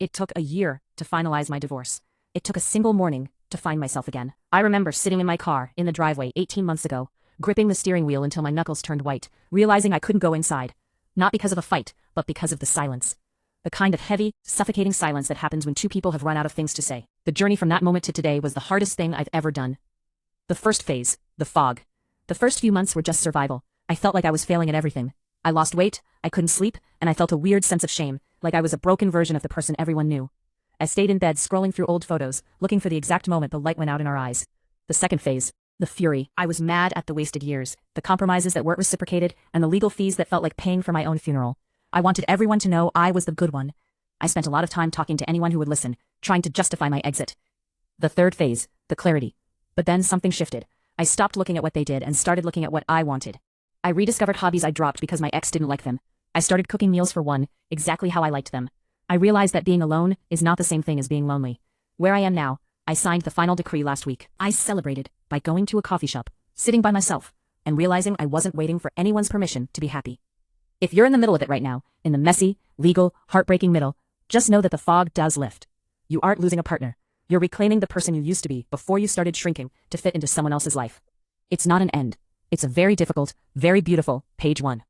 It took a year to finalize my divorce. It took a single morning to find myself again. I remember sitting in my car in the driveway 18 months ago, gripping the steering wheel until my knuckles turned white, realizing I couldn't go inside. Not because of a fight, but because of the silence. The kind of heavy, suffocating silence that happens when two people have run out of things to say. The journey from that moment to today was the hardest thing I've ever done. The first phase, the fog. The first few months were just survival. I felt like I was failing at everything. I lost weight, I couldn't sleep, and I felt a weird sense of shame, like I was a broken version of the person everyone knew. I stayed in bed scrolling through old photos, looking for the exact moment the light went out in our eyes. The second phase, the fury. I was mad at the wasted years, the compromises that weren't reciprocated, and the legal fees that felt like paying for my own funeral. I wanted everyone to know I was the good one. I spent a lot of time talking to anyone who would listen, trying to justify my exit. The third phase, the clarity. But then something shifted. I stopped looking at what they did and started looking at what I wanted. I rediscovered hobbies I dropped because my ex didn't like them. I started cooking meals for one, exactly how I liked them. I realized that being alone is not the same thing as being lonely. Where I am now, I signed the final decree last week. I celebrated by going to a coffee shop, sitting by myself, and realizing I wasn't waiting for anyone's permission to be happy. If you're in the middle of it right now, in the messy, legal, heartbreaking middle, just know that the fog does lift. You aren't losing a partner. You're reclaiming the person you used to be before you started shrinking to fit into someone else's life. It's not an end. It's a very difficult, very beautiful page one.